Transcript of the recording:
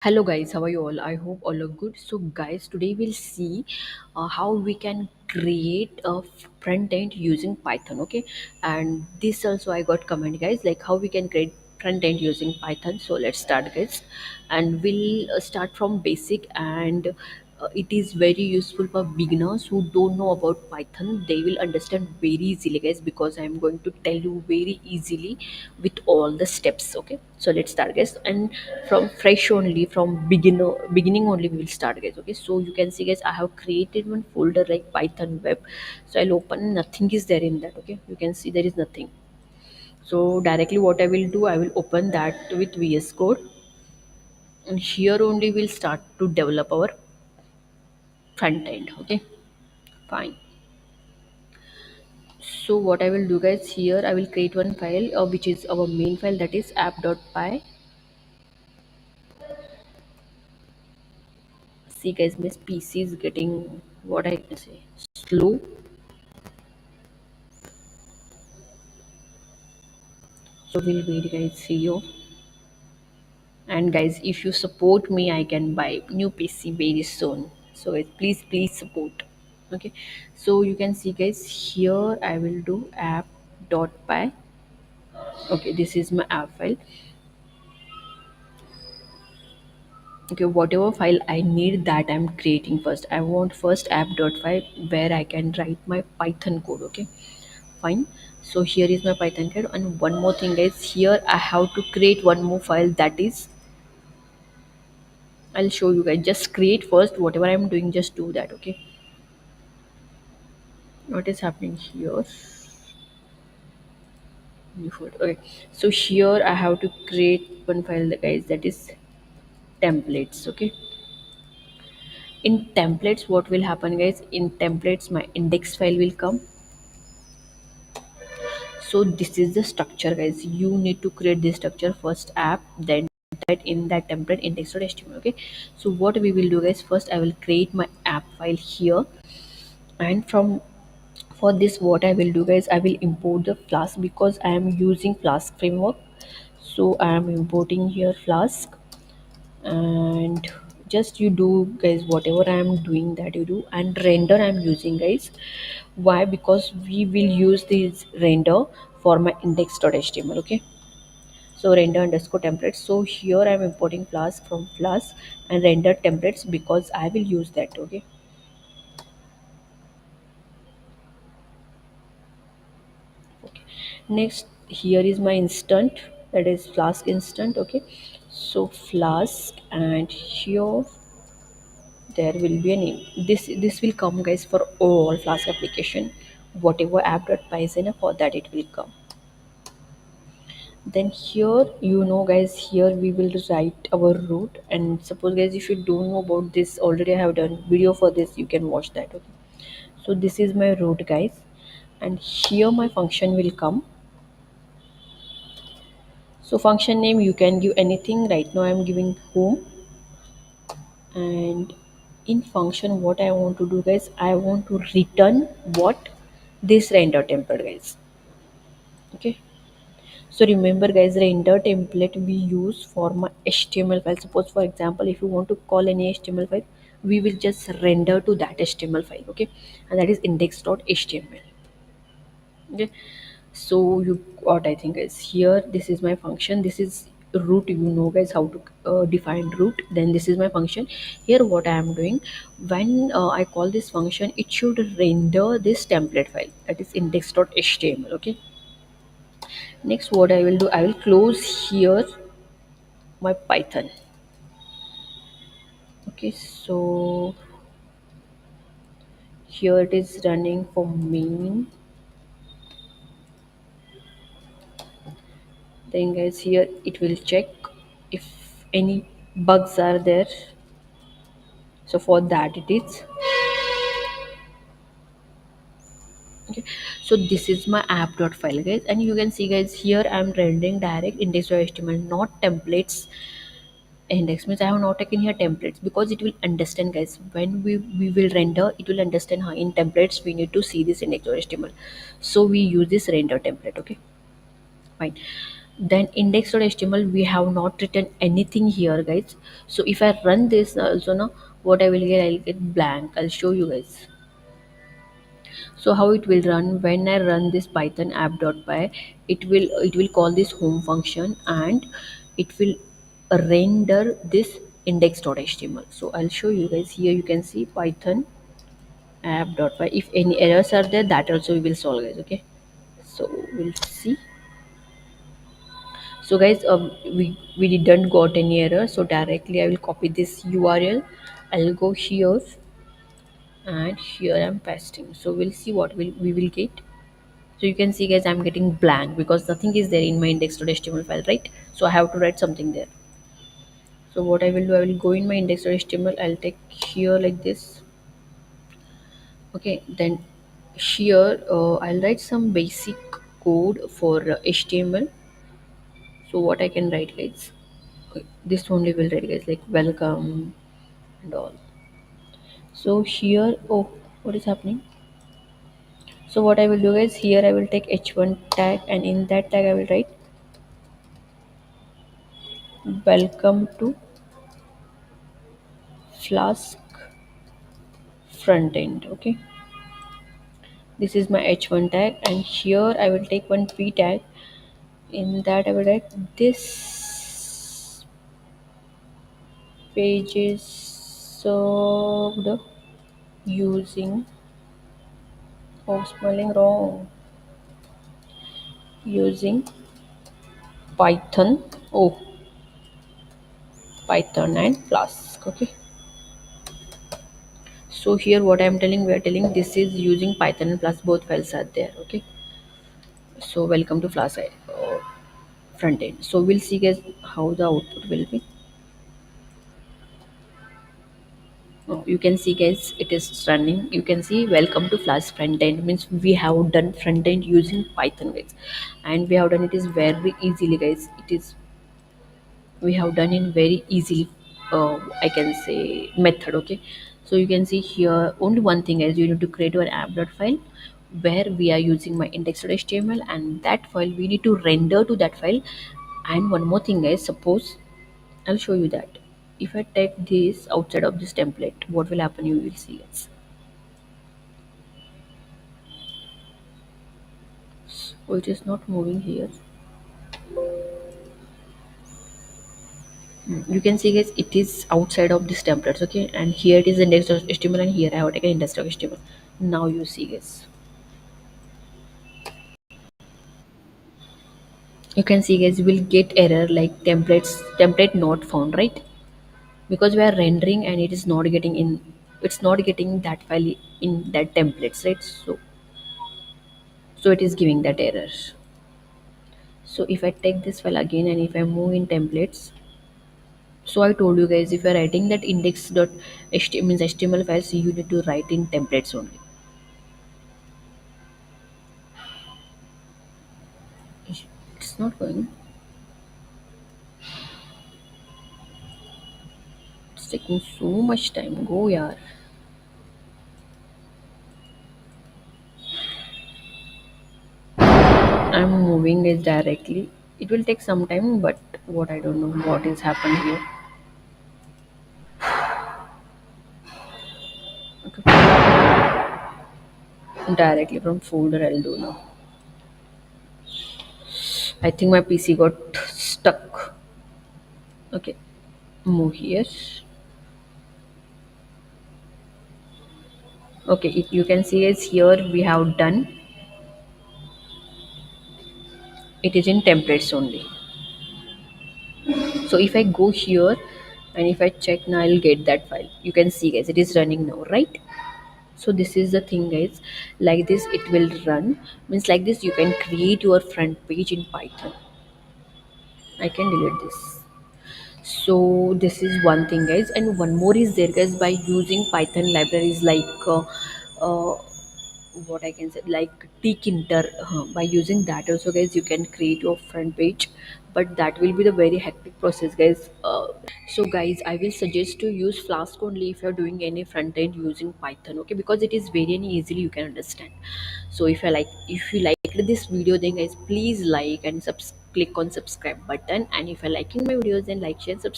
Hello guys, how are you all? I hope all are good. So guys, today we'll see how we can create a front end using Python. Okay, and this also I got comment guys, like how we can create front end using Python. So let's start guys, and we'll start from basic, and it is very useful for beginners who don't know about Python. They will understand very easily guys, because I am going to tell you very easily with all the steps. Okay, so let's start guys, and from fresh only, from beginning only we will start guys. Okay, so you can see guys, I have created one folder like Python web. So I'll open, nothing is there in that. Okay, you can see there is nothing. So directly what I will do, I will open that with VS Code, and here only we'll start to develop our front end. Okay, fine. So what I will do guys, here I will create one file, which is our main file, that is app.py. See guys, my PC is getting, what I can say, slow. So we'll wait guys here. And guys, if you support me, I can buy new PC very soon. So guys, please support. Okay, so you can see guys, here I will do app.py. Okay, this is my app file. Okay, whatever file I need, that I'm creating first. I want first app.py, where I can write my Python code. Okay, fine. So here is my Python code, and one more thing guys, here I have to create one more file, that is, I'll show you guys. Just create first, whatever I'm doing, just do that. Okay, what is happening here? Okay, so here I have to create one file guys, that is templates. Okay, in templates what will happen guys, in templates my index file will come. So this is the structure guys, you need to create this structure first, app, then that in that template index.html. Okay, so what we will do guys, first I will create my app file here, and from, for this what I will do guys, I will import the Flask, because I am using Flask framework. So I am importing here Flask, and just you do guys whatever I am doing, that you do. And render I am using guys, why? Because we will use this render for my index.html. Okay, so render underscore templates. So here I am importing Flask from Flask, and render templates, because I will use that. Okay, next here is my instant, that is Flask instant. Okay, so Flask, and here there will be a name. This will come guys for all Flask application, whatever app.py is in, for that it will come. Then here, you know guys, here we will write our root. And suppose guys, if you don't know about this, already I have done video for this, you can watch that. Okay, so this is my root guys, and here my function will come. So function name you can give anything. Right now I'm giving home. And in function what I want to do guys, I want to return what, this render template guys. Okay, so remember guys, render template we use for my HTML file. Suppose for example, if you want to call any HTML file, we will just render to that HTML file. Okay, and that is index.html. Okay, so you, what I think is, here this is my function, this is root. You know guys how to define root. Then this is my function. Here what I am doing, when I call this function, it should render this template file, that is index.html. Okay, next what I will do, I will close here my Python. Okay, so here it is running for main. Then guys, here it will check if any bugs are there. So for that it is. Okay, so this is my app.file guys, and you can see guys, here I'm rendering direct index.html, not templates. Index means I have not taken here templates, because it will understand guys, when we will render, it will understand how in templates we need to see this index.html. So we use this render template. Okay, fine. Then index.html, we have not written anything here, guys. So if I run this also now, what I will get, I'll get blank. I'll show you guys. So how it will run when I run this python app.py, it will call this home function, and it will render this index.html. So I'll show you guys. Here you can see python app.py. If any errors are there, that also we will solve, guys. Okay, so we'll see. So guys, we didn't got any error, so directly I will copy this url. I'll go here, and here I'm pasting. So we'll see what we will get. So you can see, guys, I'm getting blank because nothing is there in my index.html file, right? So I have to write something there. So what I will do, I will go in my index.html. I'll take here like this. Okay, then here I'll write some basic code for html. So what I can write, guys, this only will write, guys, like welcome and all. So here, oh, what is happening? So what I will do, guys, here I will take h1 tag, and in that tag I will write welcome to Flask front end. Okay, this is my h1 tag, and here I will take one p tag. In that I will write this page is served using, oh, spelling wrong, using python, oh, python and Flask. Okay, so here what I am telling, we are telling this is using python and Flask, both files are there. Okay, so welcome to Flask front end. So we'll see, guys, how the output will be. Oh, you can see, guys, it is running. You can see welcome to Flask front end, means we have done front end using python, guys, and we have done it is very easily, guys. It is, we have done in very easily, I can say, method. Okay, so you can see here only one thing is you need to create an app.file where we are using my index.html, and that file we need to render to that file. And one more thing, guys, suppose I'll show you that if I take this outside of this template, what will happen, you will see, guys. So it is not moving here. You can see, guys, it is outside of this templates. Okay, and here it is index.html, and here I have taken index.html. Now you see, guys, you can see, guys, will get error like template not found, right? Because we are rendering and it is not getting in, it's not getting that file in that templates, right? So it is giving that error. So if I take this file again and if I move in templates, so I told you, guys, if you're writing that index.html means html files, you need to write in templates only. It's not going. It's taking so much time. Go, yeah. I'm moving it directly. It will take some time, but what, I don't know what is happening here. Okay. Directly from folder, I'll do now. I think my PC got stuck. Okay, move here. Okay, if you can see, is here we have done, it is in templates only. So if I go here and if I check now, I'll get that file. You can see, guys, it is running now, right? So this is the thing, guys, like this it will run, means like this you can create your front page in python. I can delete this. So this is one thing, guys, and one more is there, guys, by using python libraries like uh, what I can say, like tkinter, by using that also, guys, you can create your front page, but that will be the very hectic process, guys. So guys, I will suggest to use Flask only if you're doing any front end using python. Okay, because it is very easily you can understand. So if you like this video, then guys, please like and subscribe click on subscribe button, and if you're liking my videos, then like, share, subscribe.